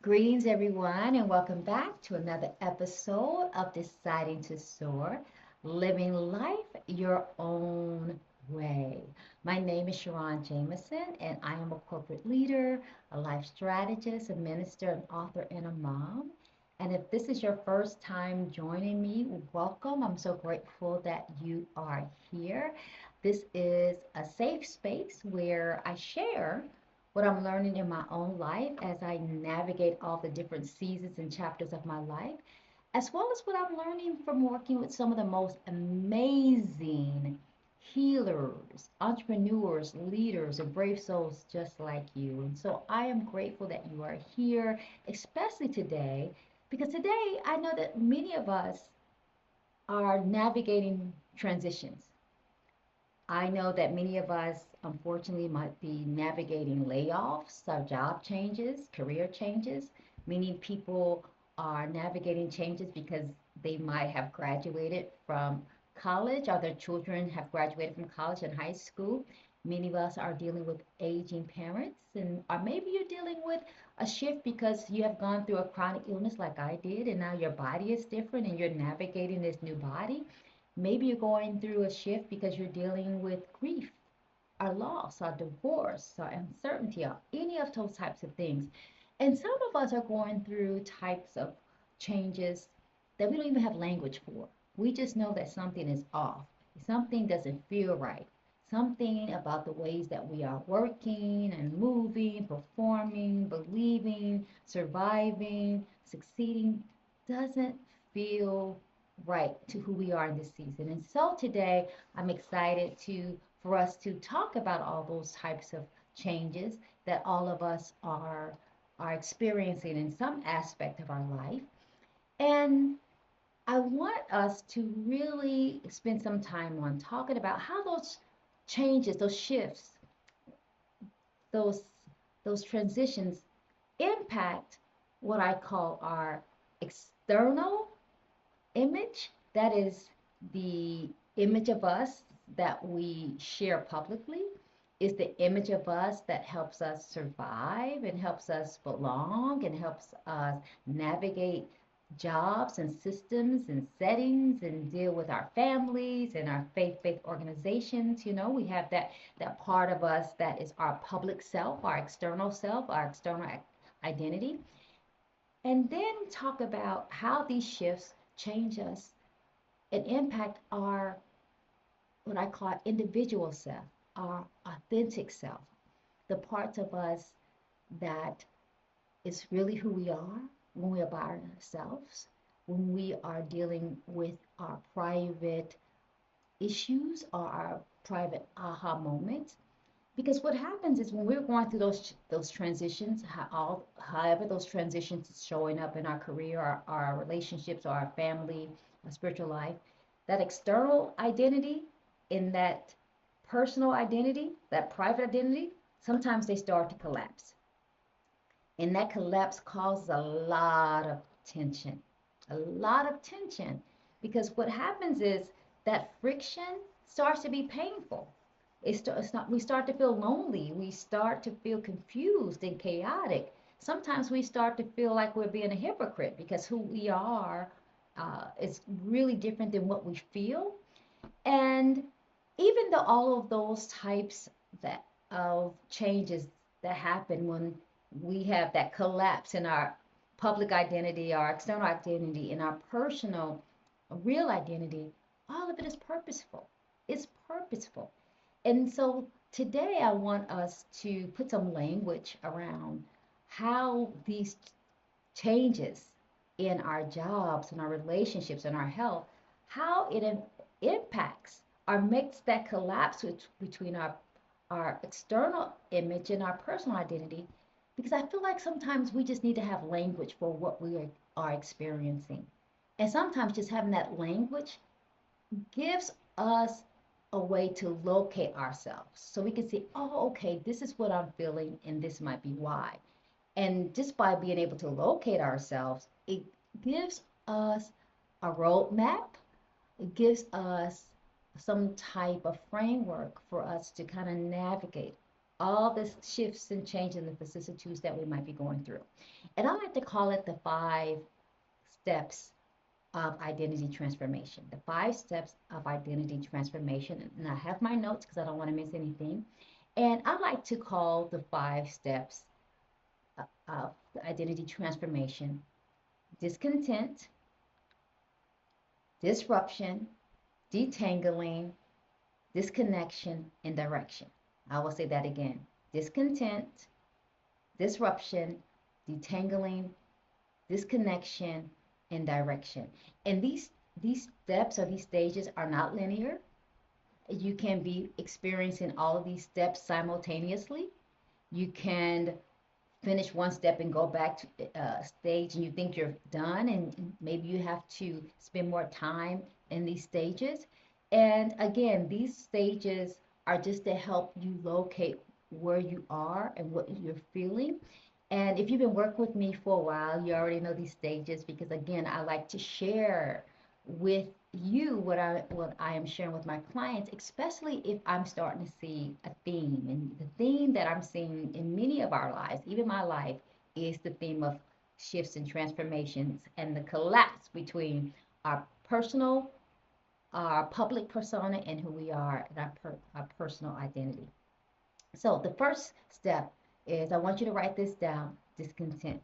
Greetings, everyone, and welcome back to another episode of Deciding to Soar, Living Life Your Own Way. My name is Sharon Jameson, and I am a corporate leader, a life strategist, a minister, an author, and a mom. And if this is your first time joining me, welcome. I'm so grateful that you are here. This is a safe space where I share what I'm learning in my own life as I navigate all the different seasons and chapters of my life, as well as what I'm learning from working with some of the most amazing healers, entrepreneurs, leaders, and brave souls just like you. And so I am grateful that you are here, especially today, because today I know that many of us are navigating transitions. I know that many of us, unfortunately, might be navigating layoffs, job changes, career changes. Many people are navigating changes because they might have graduated from college or their children have graduated from college and high school. Many of us are dealing with aging parents, and or maybe you're dealing with a shift because you have gone through a chronic illness like I did, and now your body is different and you're navigating this new body. Maybe you're going through a shift because you're dealing with grief or loss or divorce or uncertainty or any of those types of things. And some of us are going through types of changes that we don't even have language for. We just know that something is off. Something doesn't feel right. Something about the ways that we are working and moving, performing, believing, surviving, succeeding doesn't feel right to who we are in this season. And so today I'm excited to for us to talk about all those types of changes that all of us are experiencing in some aspect of our life. And I want us to really spend some time on talking about how those changes, those shifts, those those transitions impact what I call our external image, that is the image of us that we share publicly, is the image of us that helps us survive and helps us belong and helps us navigate jobs and systems and settings and deal with our families and our faith organizations. We have that part of us that is our public self, our external identity, and then talk about how these shifts change us and impact our, what I call individual self, our authentic self, the parts of us that is really who we are when we are by ourselves, when we are dealing with our private issues or our private aha moments. Because what happens is when we're going through those transitions, however those transitions is showing up in our career, our relationships, or our family, our spiritual life, that external identity in that personal identity, that private identity, sometimes they start to collapse. And that collapse causes a lot of tension, a lot of tension. Because what happens is that friction starts to be painful. It's not, we start to feel lonely. We start to feel confused and chaotic. Sometimes we start to feel like we're being a hypocrite because who we are is really different than what we feel. And even though all of those types that of changes that happen when we have that collapse in our public identity, our external identity, and our personal, real identity, all of it is purposeful. It's purposeful. And so today I want us to put some language around how these changes in our jobs and our relationships and our health, how it impacts or makes that collapse between our external image and our personal identity. Because I feel like sometimes we just need to have language for what we are experiencing. And sometimes just having that language gives us a way to locate ourselves so we can see, oh, okay, this is what I'm feeling, and this might be why. And just by being able to locate ourselves, it gives us a roadmap. It gives us some type of framework for us to kind of navigate. all the shifts and changes and the vicissitudes that we might be going through. And I like to call it the 5 steps of identity transformation. The 5 steps of identity transformation. And I have my notes because I don't want to miss anything. And I like to call the 5 steps of identity transformation: discontent, disruption, detangling, disconnection, and direction. I will say that again: discontent, disruption, detangling, disconnection, and direction. And these steps or these stages are not linear. You can be experiencing all of these steps simultaneously. You can finish one step and go back to stage and you think you're done, and maybe you have to spend more time in these stages. And again, these stages are just to help you locate where you are and what you're feeling. And if you've been working with me for a while, you already know these stages, because again, I like to share with you what I am sharing with my clients, especially if I'm starting to see a theme. And the theme that I'm seeing in many of our lives, even my life, is the theme of shifts and transformations and the collapse between our personal, our public persona, and who we are, and our personal identity. So the first step is, I want you to write this down: discontent.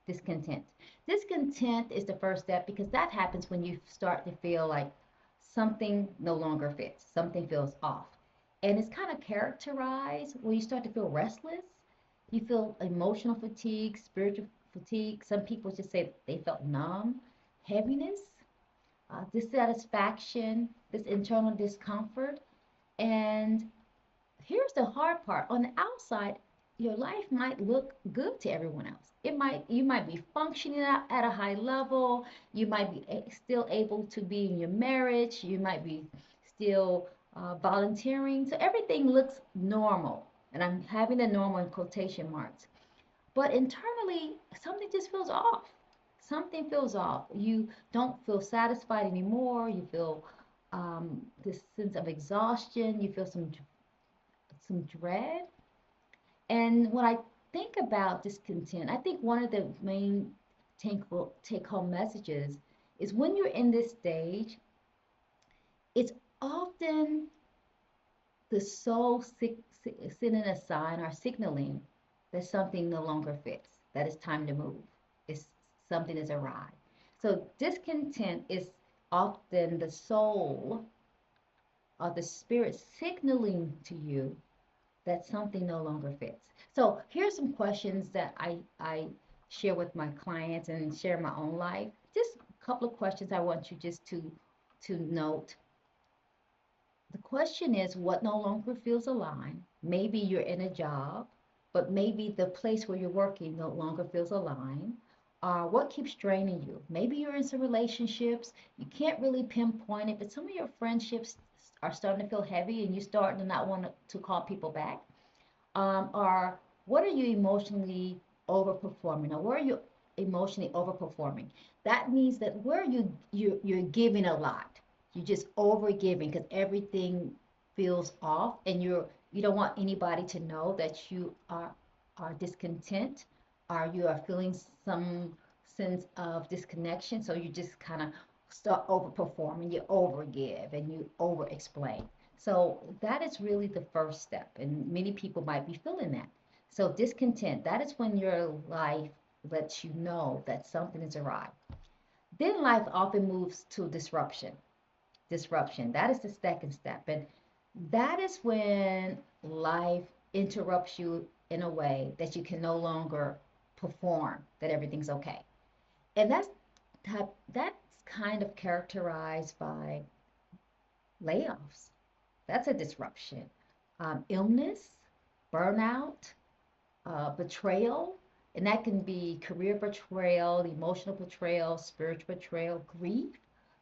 Discontent. Discontent is the first step, because that happens when you start to feel like something no longer fits, something feels off. And it's kind of characterized when you start to feel restless, you feel emotional fatigue, spiritual fatigue. Some people just say they felt numb, heaviness, dissatisfaction, this internal discomfort. And here's the hard part: on the outside, your life might look good to everyone else. You might be functioning at a high level. You might be still able to be in your marriage. You might be still volunteering. So everything looks normal. And I'm having the normal in quotation marks. But internally, something just feels off. Something feels off. You don't feel satisfied anymore. You feel this sense of exhaustion. You feel some dread. And when I think about discontent, I think one of the main take home messages is, when you're in this stage, it's often the soul sending a sign or signaling that something no longer fits, that it's time to move, it's something is awry. So discontent is often the soul or the spirit signaling to you that something no longer fits. So here's some questions that I share with my clients and share my own life. Just a couple of questions I want you just to note. The question is, what no longer feels aligned? Maybe you're in a job, but maybe the place where you're working no longer feels aligned. What keeps draining you? Maybe you're in some relationships, you can't really pinpoint it, but some of your friendships are starting to feel heavy and you're starting to not want to call people back. Or what are you emotionally overperforming, or where are you emotionally overperforming? That means that where you're giving a lot, you're just over giving because everything feels off, and you don't want anybody to know that you are discontent, or you are feeling some sense of disconnection. So you just kind of start overperforming, you overgive and you over explain. So that is really the first step, and many people might be feeling that. So discontent, that is when your life lets you know that something is awry. Then life often moves to disruption. Disruption, that is the second step. And that is when life interrupts you in a way that you can no longer perform, that everything's okay. And that's kind of characterized by layoffs. That's a disruption. Illness, burnout, betrayal, and that can be career betrayal, emotional betrayal, spiritual betrayal, grief,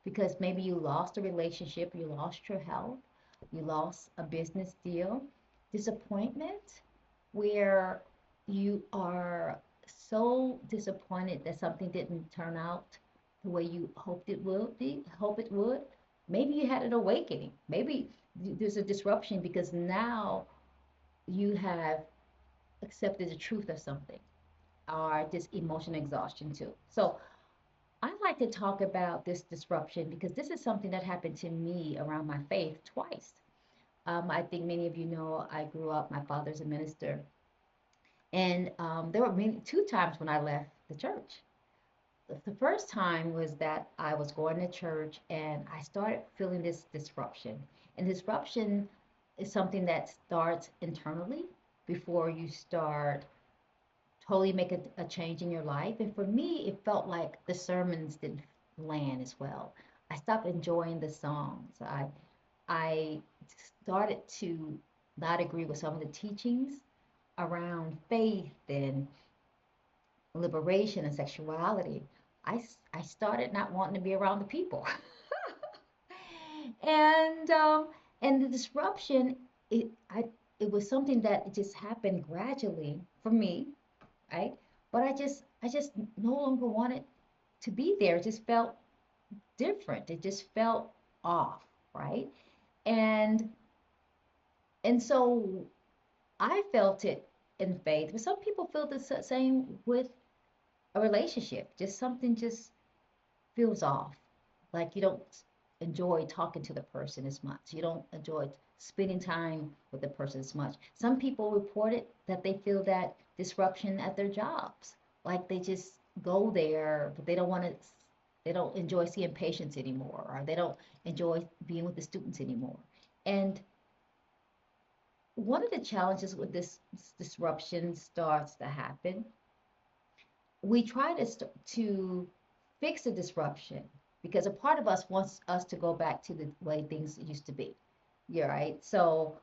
because maybe you lost a relationship, you lost your health, you lost a business deal, disappointment, where you are so disappointed that something didn't turn out the way you hoped it would be, hope it would. Maybe you had an awakening. Maybe there's a disruption because now you have accepted the truth of something, or this emotional exhaustion too. So I like to talk about this disruption because this is something that happened to me around my faith twice. I think many of you know I grew up, my father's a minister, and there were two times when I left the church. The first time was that I was going to church and I started feeling this disruption. And disruption is something that starts internally before you start totally make a change in your life. And for me, it felt like the sermons didn't land as well. I stopped enjoying the songs. I started to not agree with some of the teachings around faith and liberation and sexuality. I started not wanting to be around the people. and and the disruption, it was something that it just happened gradually for me, right? But I just no longer wanted to be there. It just felt different. It just felt off, right? And and so I felt it in faith, but some people feel the same with a relationship. Just something just feels off. Like you don't enjoy talking to the person as much. You don't enjoy spending time with the person as much. Some people reported that they feel that disruption at their jobs. Like they just go there, but they don't enjoy seeing patients anymore, or they don't enjoy being with the students anymore. And one of the challenges with this disruption starts to happen, we try to fix the disruption because a part of us wants us to go back to the way things used to be. Yeah, right. So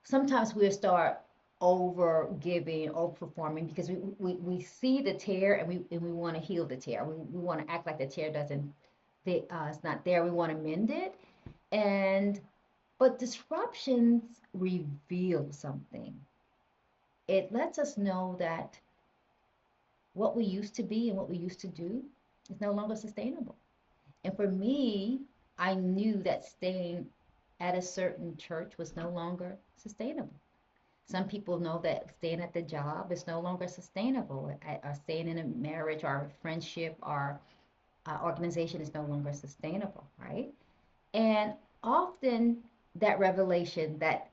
sometimes we'll start over giving, over performing because we see the tear and we want to heal the tear. We want to act like the tear doesn't it's not there. We want to mend it. And but disruptions reveal something. It lets us know that what we used to be and what we used to do is no longer sustainable. And for me, I knew that staying at a certain church was no longer sustainable. Some people know that staying at the job is no longer sustainable, or staying in a marriage or a friendship or organization is no longer sustainable, right? And often that revelation that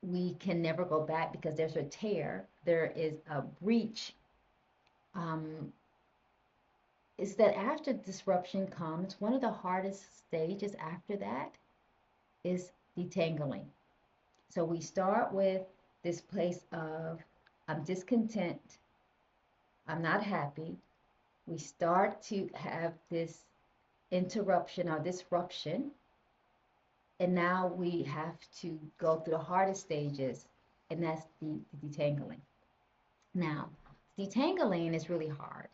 we can never go back because there's a tear, there is a breach, um, is that after disruption comes, one of the hardest stages after that is detangling. So we start with this place of I'm discontent, I'm not happy. We start to have this interruption or disruption, and now we have to go through the hardest stages, and that's the detangling. Now, detangling is really hard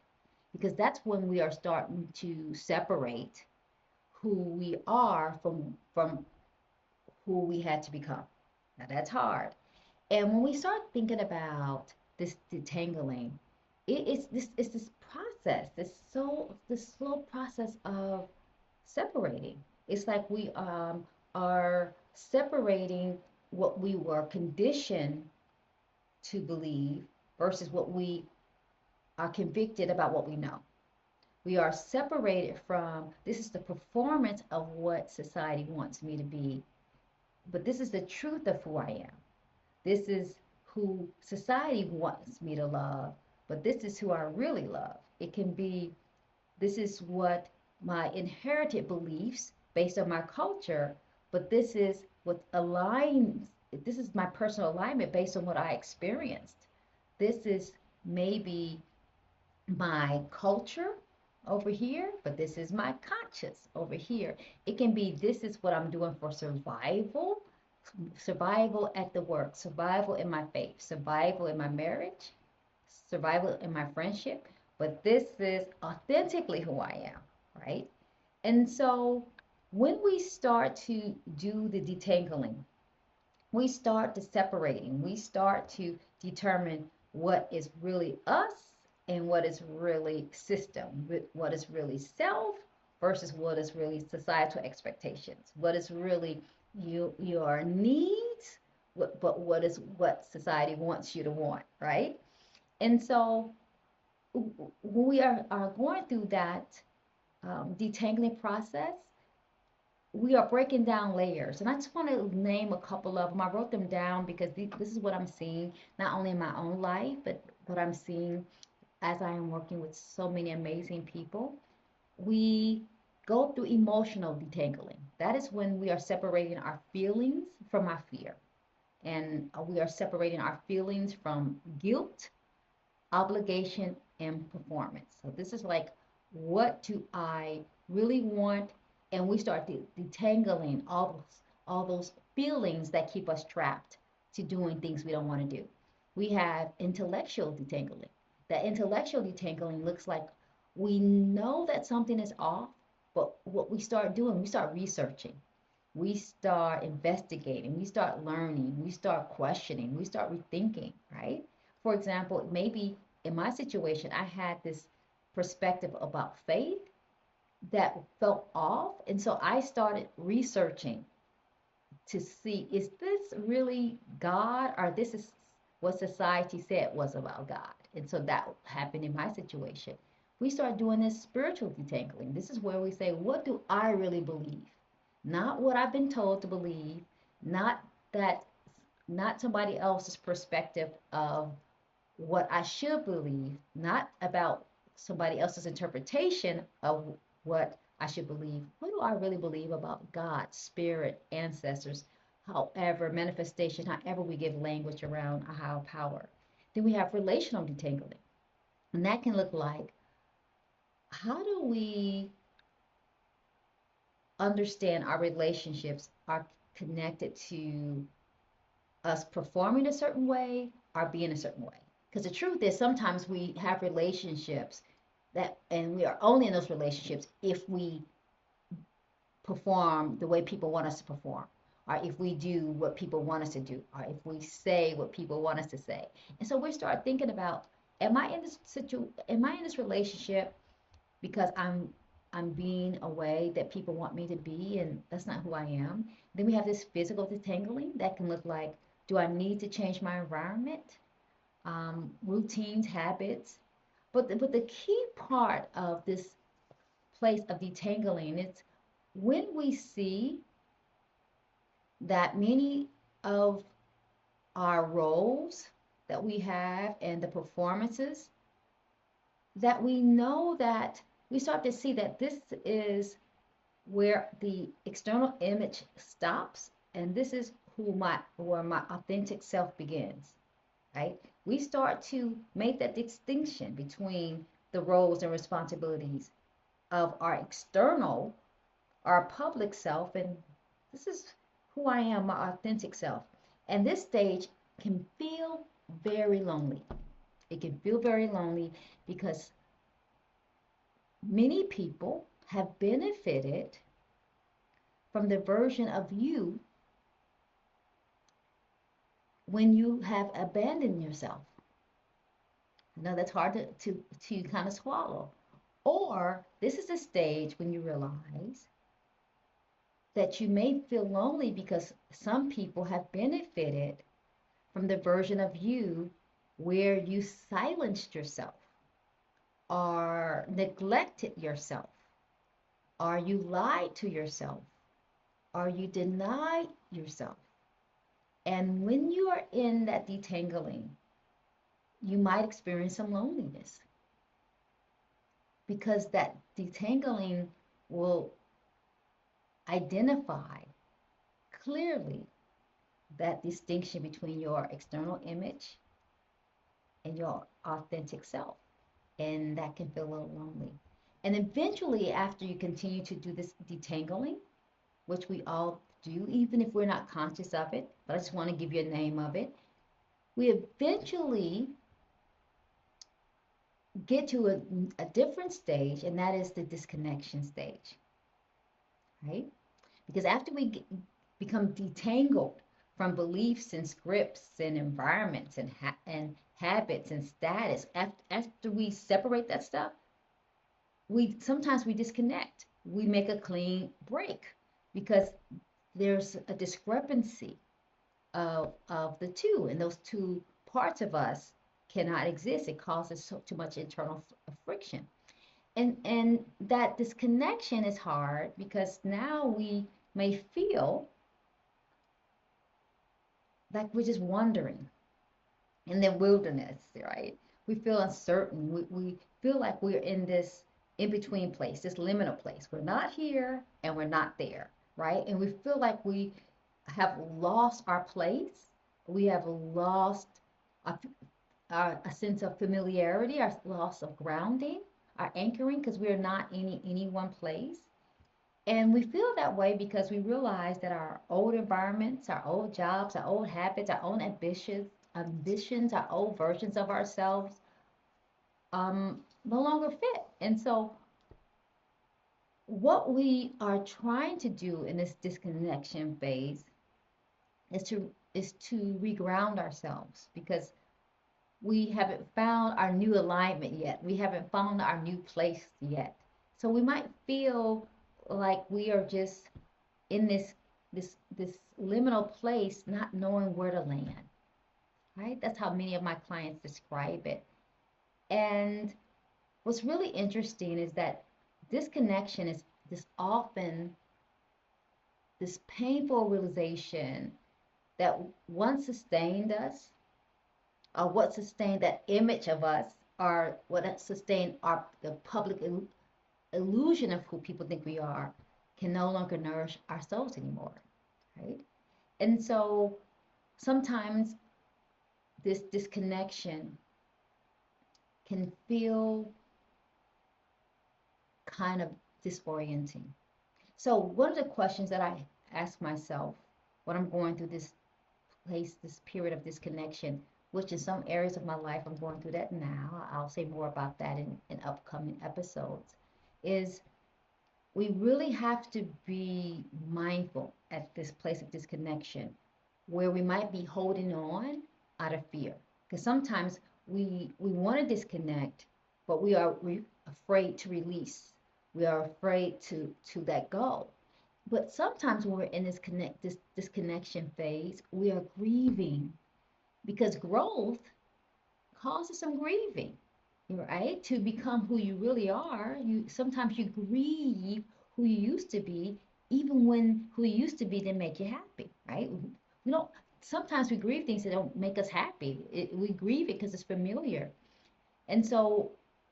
because that's when we are starting to separate who we are from who we had to become. Now that's hard. And when we start thinking about this detangling, it's this process, this slow process of separating. It's like we are separating what we were conditioned to believe versus what we are convicted about what we know. We are separated from this is the performance of what society wants me to be, but this is the truth of who I am. This is who society wants me to love, but this is who I really love. It can be this is what my inherited beliefs based on my culture, but this is what aligns, this is my personal alignment based on what I experienced. This is maybe my culture over here, but this is my conscious over here. It can be this is what I'm doing for survival, survival at the work, survival in my faith, survival in my marriage, survival in my friendship, but this is authentically who I am, right? And so when we start to do the detangling, we start to separating, we start to determine what is really us and what is really system, what is really self versus what is really societal expectations, what is really your needs but what society wants you to want, right? And so when are going through that detangling process, we are breaking down layers. And I just want to name a couple of them. I wrote them down because this is what I'm seeing, not only in my own life, but what I'm seeing as I am working with so many amazing people. We go through emotional detangling. That is when we are separating our feelings from our fear. And we are separating our feelings from guilt, obligation, and performance. So this is like, what do I really want? And we start detangling all those feelings that keep us trapped to doing things we don't want to do. We have intellectual detangling. That intellectual detangling looks like we know that something is off, but what we start doing, we start researching, we start investigating, we start learning, we start questioning, we start rethinking, right? For example, maybe in my situation, I had this perspective about faith that felt off. And so I started researching to see, is this really God, or this is what society said was about God? And so that happened in my situation. We start doing this spiritual detangling. This is where we say, what do I really believe? Not what I've been told to believe, not that, not somebody else's perspective of what I should believe, not about somebody else's interpretation of what I should believe. What do I really believe about God, spirit, ancestors, however, manifestation, however we give language around a higher power? Then we have relational detangling. And that can look like, how do we understand our relationships are connected to us performing a certain way or being a certain way? Because the truth is, sometimes we have relationships and we are only in those relationships if we perform the way people want us to perform, or if we do what people want us to do, or if we say what people want us to say. And so we start thinking about, am I in this relationship because I'm being a way that people want me to be, and that's not who I am. Then we have this physical detangling that can look like, do I need to change my environment, routines, habits? But the key part of this place of detangling is when we see that many of our roles that we have and the performances, that we know that we start to see that this is where the external image stops, and this is where my authentic self begins, right? We start to make that distinction between the roles and responsibilities of our external, our public self, and this is who I am, my authentic self. And this stage can feel very lonely. It can feel very lonely because many people have benefited from the version of you when you have abandoned yourself. I know that's hard to kind of swallow. Or this is a stage when you realize that you may feel lonely because some people have benefited from the version of you where you silenced yourself, or neglected yourself, or you lied to yourself, or you denied yourself. And when you are in that detangling, you might experience some loneliness because that detangling will identify clearly that distinction between your external image and your authentic self. And that can feel a little lonely. And eventually, after you continue to do this detangling, which we all do, even if we're not conscious of it, but I just want to give you a name of it, we eventually get to a different stage, and that is the disconnection stage, right? Because after we become detangled from beliefs and scripts and environments and habits and status, after we separate that stuff, we sometimes we disconnect. We make a clean break because there's a discrepancy of the two, and those two parts of us cannot exist. It causes too much internal friction, and that disconnection is hard because now we may feel like we're just wandering in the wilderness, right? We feel uncertain. We feel like we're in this in between place, this liminal place. We're not here and we're not there, right? And we feel like we have lost our place. We have lost a, a sense of familiarity, our loss of grounding, our anchoring, because we're not in any one place. And we feel that way because we realize that our old environments, our old jobs, our old habits, our own ambitions, our old versions of ourselves no longer fit. And so what we are trying to do in this disconnection phase is to reground ourselves because we haven't found our new alignment yet. We haven't found our new place yet. So we might feel like we are just in this liminal place, not knowing where to land. Right? That's how many of my clients describe it. And what's really interesting is that disconnection is this often this painful realization that once sustained us, or what sustained that image of us, or what sustained our the public illusion of who people think we are, can no longer nourish our souls anymore, right? And so sometimes this disconnection can feel kind of disorienting. So one of the questions that I ask myself when I'm going through this place, this period of disconnection, which in some areas of my life I'm going through that now, I'll say more about that in upcoming episodes, is we really have to be mindful at this place of disconnection where we might be holding on out of fear. Because sometimes we want to disconnect, but we are afraid to release. We are afraid to let go. But sometimes when we're in this disconnection phase, we are grieving because growth causes some grieving, right? To become who you really are, you sometimes you grieve who you used to be, even when who you used to be didn't make you happy, right? We don't. Sometimes we grieve things that don't make us happy. We grieve it because it's familiar, and so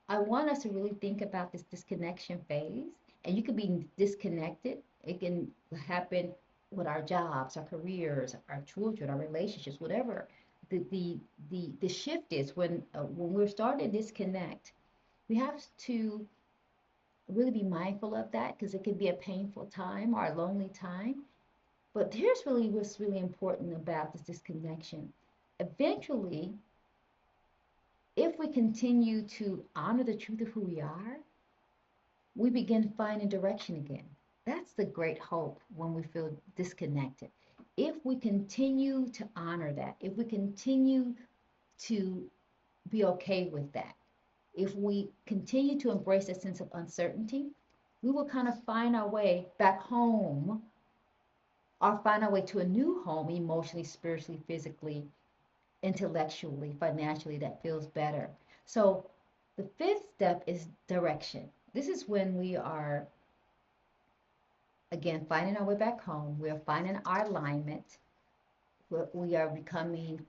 I want us to really think about this disconnection phase. And you could be disconnected. It can happen with our jobs, our careers, our children, our relationships, whatever. The shift is when we're starting to disconnect, we have to really be mindful of that because it can be a painful time or a lonely time. But here's really what's really important about this disconnection. Eventually, if we continue to honor the truth of who we are, we begin finding direction again. That's the great hope when we feel disconnected. If we continue to honor that, if we continue to be okay with that, if we continue to embrace a sense of uncertainty, we will kind of find our way back home or find our way to a new home emotionally, spiritually, physically, intellectually, financially that feels better. So the fifth step is direction. This is when we are, again, finding our way back home. We are finding our alignment. We are becoming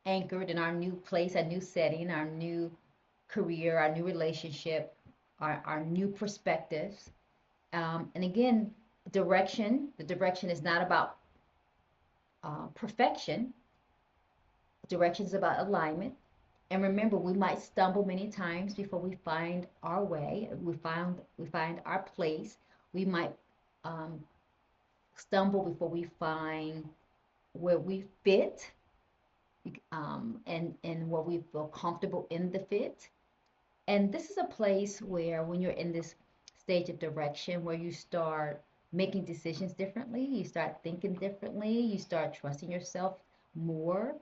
anchored in our new place, our new setting, our new career, our new relationship, our new perspectives. And again, direction. The direction is not about perfection. Direction is about alignment. And remember, we might stumble many times before we find our way. We find our place. We might um, stumble before we find where we fit, and where we feel comfortable in the fit. And this is a place where, when you're in this stage of direction, where you start making decisions differently, you start thinking differently, you start trusting yourself more,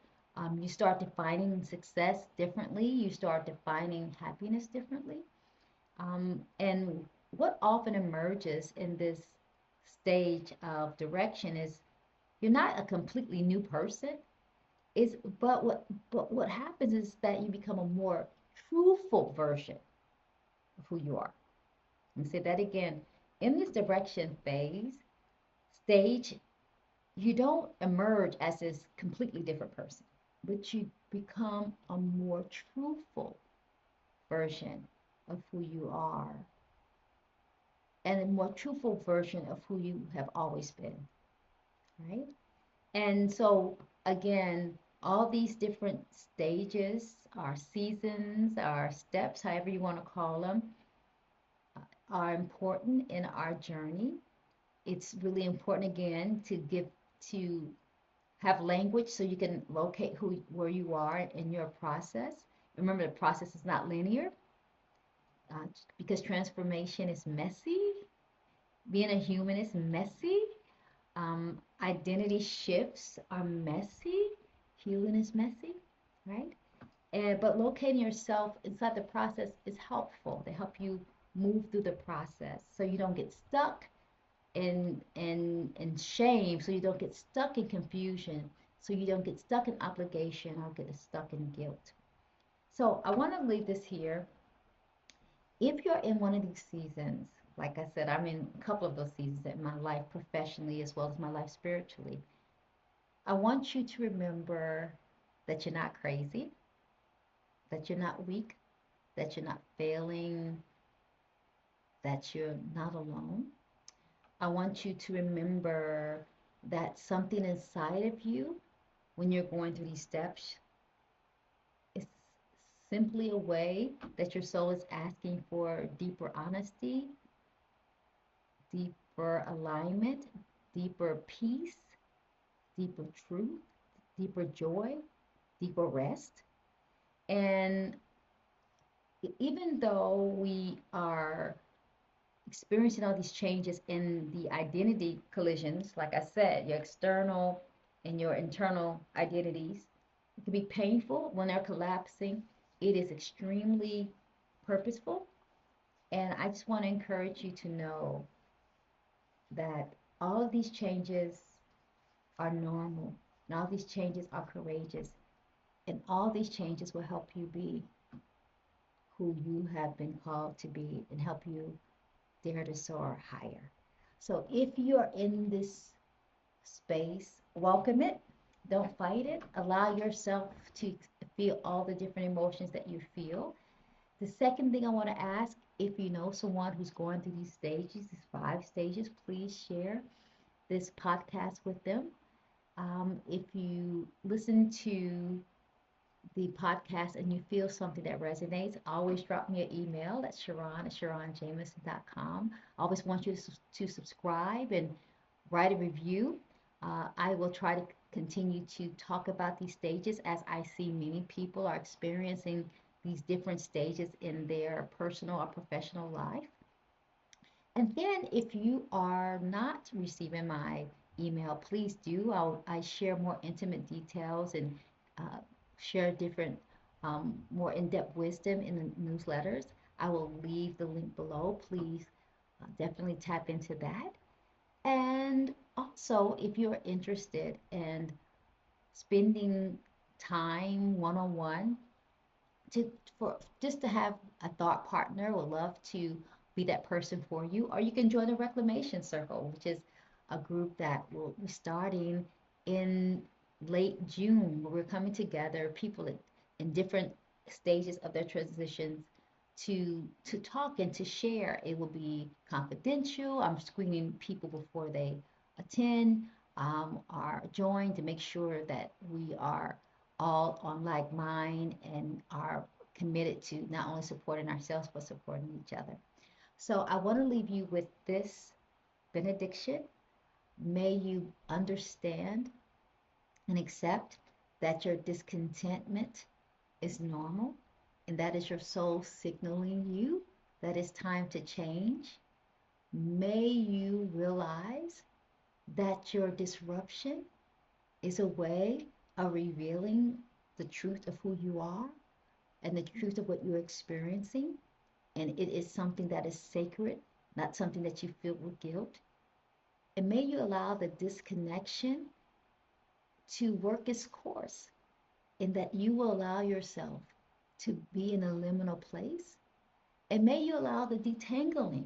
you start defining success differently, you start defining happiness differently. And what often emerges in this stage of direction is You're not a completely new person. Is but what happens is that you become a more truthful version of who you are. Let me say that again. In this direction phase stage, you don't emerge as this completely different person, but you become a more truthful version of who you are and a more truthful version of who you have always been, right? And so, again, all these different stages, our seasons, our steps, however you want to call them, are important in our journey. It's really important, again, to have language so you can locate where you are in your process. Remember, the process is not linear because transformation is messy. Being a human is messy. Identity shifts are messy. Healing is messy, right? But locating yourself inside the process is helpful. They help you move through the process so you don't get stuck in shame, so you don't get stuck in confusion, so you don't get stuck in obligation or get stuck in guilt. So I want to leave this here. If you're in one of these seasons, like I said, I'm in a couple of those seasons in my life professionally as well as my life spiritually. I want you to remember that you're not crazy, that you're not weak, that you're not failing, that you're not alone. I want you to remember that something inside of you, when you're going through these steps, is simply a way that your soul is asking for deeper honesty, deeper alignment, deeper peace, deeper truth, deeper joy, deeper rest. And even though we are experiencing all these changes in the identity collisions, like I said, your external and your internal identities, it can be painful when they're collapsing. It is extremely purposeful. And I just want to encourage you to know that all of these changes are normal, and all these changes are courageous, and all these changes will help you be who you have been called to be and help you dare to soar higher. So if you're in this space, welcome it. Don't fight it. Allow yourself to feel all the different emotions that you feel. The second thing I want to ask, if you know someone who's going through these stages, these 5 stages, please share this podcast with them. If you listen to the podcast and you feel something that resonates, always drop me an email at sharonjameson.com. I always want you to subscribe and write a review. I will try to continue to talk about these stages as I see many people are experiencing these different stages in their personal or professional life. And then if you are not receiving my email, please do. I share more intimate details and uh, share different, more in-depth wisdom in the newsletters. I will leave the link below. Please definitely tap into that. And also, if you're interested in spending time one-on-one to for just to have a thought partner, would love to be that person for you. Or you can join the Reclamation Circle, which is a group that will be starting in late June, where we're coming together, people in different stages of their transitions to talk and to share. It will be confidential. I'm screening people before they attend or join to make sure that we are all on like mind and are committed to not only supporting ourselves but supporting each other. So I want to leave you with this benediction. May you understand and accept that your discontentment is normal and that is your soul signaling you that it's time to change. May you realize that your disruption is a way of revealing the truth of who you are and the truth of what you're experiencing. And it is something that is sacred, not something that you feel with guilt. And may you allow the disconnection to work its course, in that you will allow yourself to be in a liminal place. And may you allow the detangling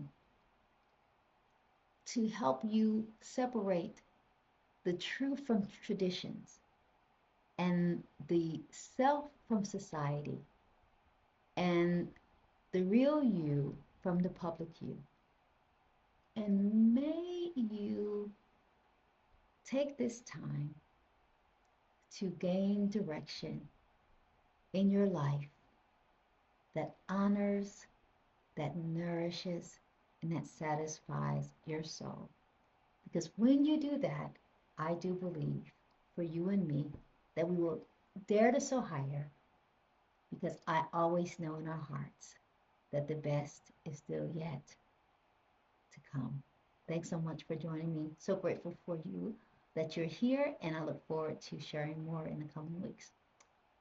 to help you separate the truth from traditions and the self from society and the real you from the public you. And may you take this time to gain direction in your life that honors, that nourishes, and that satisfies your soul. Because when you do that, I do believe for you and me that we will dare to soar higher, because I always know in our hearts that the best is still yet to come. Thanks so much for joining me. So grateful for you that you're here, and I look forward to sharing more in the coming weeks.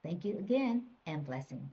Thank you again, and blessings.